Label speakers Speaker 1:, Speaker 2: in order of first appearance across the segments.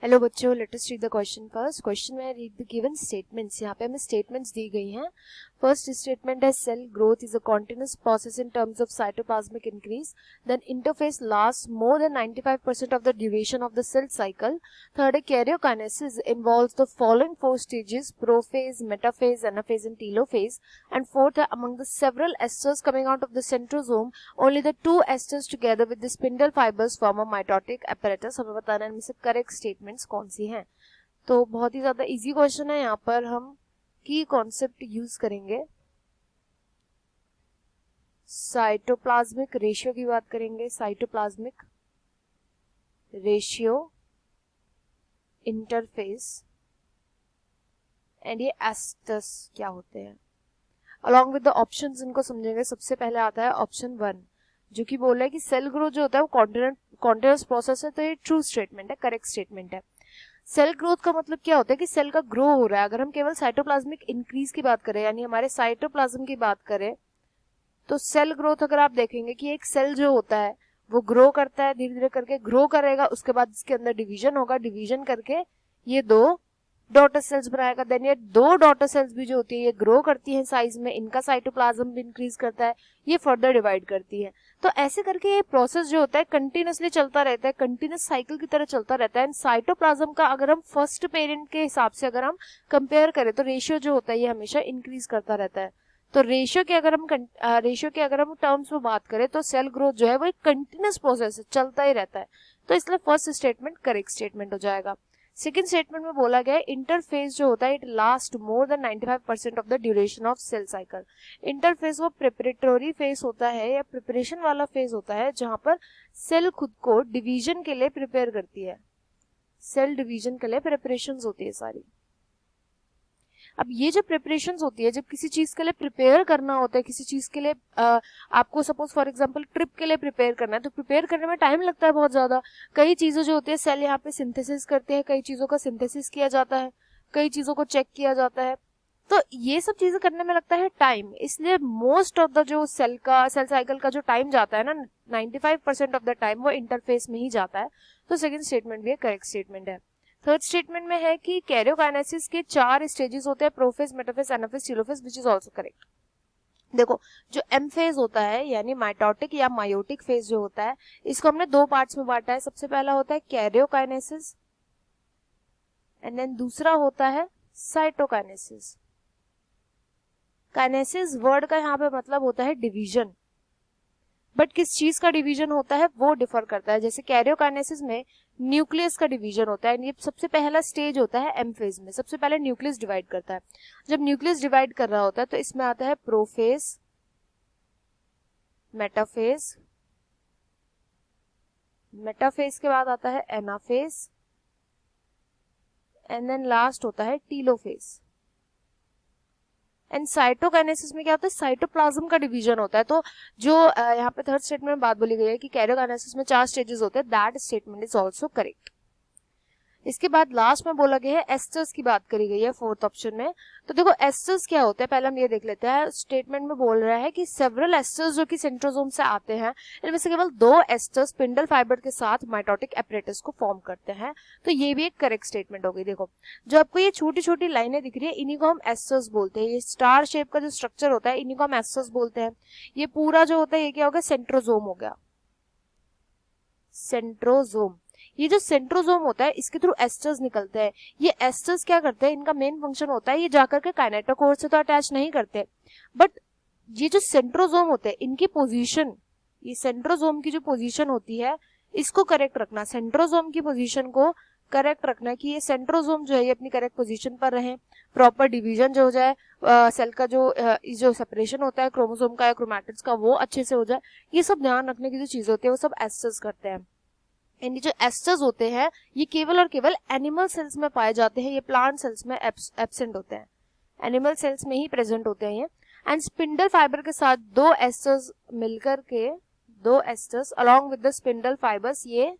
Speaker 1: Hello बच्चों, let us read the question first. Question में read the given statements. यहाँ पे हमें स्टेटमेंट्स दी गई हैं. फर्स्ट स्टेटमेंट है cell growth is a continuous process in terms of cytoplasmic increase. Then interphase last more than 95% of the duration of the cell cycle. Third है karyokinesis involves the following 4 stages: prophase, metaphase, anaphase and telophase. And fourth है among the several asters coming out of the centrosome only the 2 asters together with the spindle fibres form a mitotic apparatus. हमें बताना है इनमें से correct statements कौन सी हैं. तो बहुत ही ज्यादा इजी क्वेश्चन है. यहाँ पर हम की कॉन्सेप्ट यूज करेंगे. साइटोप्लाज्मिक रेशियो की बात करेंगे. साइटोप्लाज्मिक रेशियो, इंटरफेस एंड ये एस्टस क्या होते हैं. अलॉन्ग विद द ऑप्शंस इनको समझेंगे. सबसे पहले आता है ऑप्शन 1 जो कि बोल रहा है कि सेल ग्रोथ जो होता है वो कॉन्टिन्यूअस प्रोसेस है. तो ये ट्रू स्टेटमेंट है, करेक्ट स्टेटमेंट है. सेल ग्रोथ का मतलब क्या होता है कि सेल का ग्रो हो रहा है. अगर हम केवल साइटोप्लाज्मिक इंक्रीज की बात करें यानी हमारे साइटोप्लाज्म की बात करें तो सेल ग्रोथ अगर आप देखेंगे कि एक सेल जो होता है वो ग्रो करता है, धीरे धीरे करके ग्रो करेगा, उसके बाद इसके अंदर डिवीजन होगा, डिवीजन करके ये 2 डॉटर सेल्स बनाएगा. देन ये 2 डॉटर सेल्स भी जो होती है ये ग्रो करती है साइज में, इनका साइटोप्लाज्म भी इंक्रीज करता है, ये फर्दर डिवाइड करती है. तो ऐसे करके ये प्रोसेस जो होता है कंटिन्यूअसली चलता रहता है, कंटिन्यूअस साइकिल की तरह चलता रहता है. एंड साइटोप्लाज्म का अगर हम फर्स्ट पेरेंट के हिसाब से अगर हम कंपेयर करें तो रेशियो जो होता है ये हमेशा इंक्रीज करता रहता है. तो रेशियो के अगर हम टर्म्स में बात करें तो सेल ग्रोथ जो है वो एक कंटिन्यूअस प्रोसेस है, चलता ही रहता है. तो इसलिए फर्स्ट स्टेटमेंट करेक्ट स्टेटमेंट हो जाएगा. सेकेंड स्टेटमेंट में बोला गया है इंटरफेस जो होता है it last more than 95% of the duration of cell cycle. Interface वो प्रिपरेटरी फेज होता है या प्रिपरेशन वाला फेज होता है जहां पर सेल खुद को डिवीजन के लिए प्रिपेयर करती है. सेल डिवीजन के लिए प्रिपरेशंस होती है सारी. अब ये जो प्रिपरेशंस होती है, जब किसी चीज के लिए प्रिपेयर करना होता है, किसी चीज के लिए आपको सपोज फॉर एग्जांपल ट्रिप के लिए प्रिपेयर करना है तो प्रिपेयर करने में टाइम लगता है बहुत ज्यादा. कई चीजें जो होती है सेल यहाँ पे सिंथेसिस करते हैं, कई चीजों का सिंथेसिस किया जाता है, कई चीजों को चेक किया जाता है. तो ये सब चीजें करने में लगता है टाइम. इसलिए मोस्ट ऑफ द जो सेल साइकिल का जो टाइम जाता है ना, 95% ऑफ द टाइम वो इंटरफेस में ही जाता है. तो सेकंड स्टेटमेंट भी करेक्ट स्टेटमेंट है. थर्ड स्टेटमेंट में है कि कैरियोकाइनेसिस के 4 स्टेजेस होते हैं: prophase, metaphase, anaphase, telophase, which is also correct. देखो जो एम फेज होता है यानी माइटोटिक या मायोटिक फेज जो होता है इसको हमने 2 पार्ट्स में बांटा है. सबसे पहला होता है कैरियोकाइनेसिस एंड देन दूसरा होता है साइटोकाइनेसिस. काइनेसिस वर्ड का यहाँ पे मतलब होता है डिवीजन, बट किस चीज का डिवीजन होता है वो डिफर करता है. जैसे कैरियोकाइनेसिस में न्यूक्लियस का डिवीजन होता है. ये सबसे पहला स्टेज होता है एम फेज में. सबसे पहले न्यूक्लियस डिवाइड करता है. जब न्यूक्लियस डिवाइड कर रहा होता है तो इसमें आता है प्रोफेज, मेटाफेज, मेटाफेज के बाद आता है एनाफेज एंड देन लास्ट होता है टीलोफेज. एंड साइटोकाइनेसिस में क्या होता है, साइटोप्लाज्म का डिवीजन होता है. तो जो यहाँ पे थर्ड स्टेटमेंट में बात बोली गई है कि कैरियोकाइनेसिस में 4 स्टेजेस होते हैं, that statement is also correct. इसके बाद लास्ट में बोला गया है एस्टर्स की बात करी गई है फोर्थ ऑप्शन में. तो देखो एस्टर्स क्या होते हैं पहले हम ये देख लेते हैं. स्टेटमेंट में बोल रहा है कि सेवरल एस्टर्स जो कि सेंट्रोसोम से आते हैं इनमें से केवल 2 एस्टर्स स्पिंडल फाइबर के साथ माइटोटिक एपरेटस को फॉर्म करते हैं. तो ये भी एक करेक्ट स्टेटमेंट हो गई. देखो जो आपको ये छोटी छोटी लाइनें दिख रही है इन्हीं को हम एस्टर्स बोलते हैं. ये स्टार शेप का जो स्ट्रक्चर होता है इन्हीं को हम एस्टर्स बोलते हैं. ये पूरा जो होता है ये क्या होगा, सेंट्रोसोम हो गया. सेंट्रोसोम, ये जो सेंट्रोसोम होता है इसके थ्रू एस्टर्स निकलते हैं. ये एस्टर्स क्या करते हैं, इनका मेन फंक्शन होता है ये जाकर के काइनेटोकोर से तो अटैच नहीं करते, बट ये जो सेंट्रोसोम होते हैं इनकी पोजीशन, ये सेंट्रोसोम की जो पोजीशन होती है इसको करेक्ट रखना. सेंट्रोसोम की पोजीशन को करेक्ट रखना कि ये सेंट्रोसोम जो है ये अपनी करेक्ट पोजीशन पर रहे, प्रॉपर डिवीजन जो हो जाए, सेल का जो सेपरेशन होता है क्रोमोसोम का या क्रोमैटिड्स का वो अच्छे से हो जाए. ये सब ध्यान रखने की जो चीज होती है वो सब एस्टर्स करते हैं. एंड जो एस्टर्स होते हैं ये केवल और केवल एनिमल सेल्स में पाए जाते हैं. ये प्लांट सेल्स में एब्सेंट होते हैं, एनिमल सेल्स में ही प्रेजेंट होते हैं ये. एंड स्पिंडल फाइबर के साथ 2 एस्टर्स मिलकर के 2 asters along with the spindle fibres, ये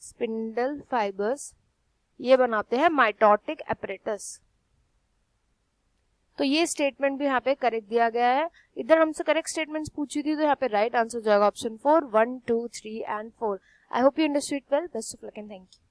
Speaker 1: स्पिंडल फाइबर्स ये बनाते हैं माइटोटिक एपरेटस. तो ये स्टेटमेंट भी यहाँ पे करेक्ट दिया गया है. इधर हमसे करेक्ट स्टेटमेंट्स पूछी थी तो यहाँ पे राइट आंसर हो जाएगा option 4, 1, 2, 3 and 4. I hope you understood well. Best of luck and thank you.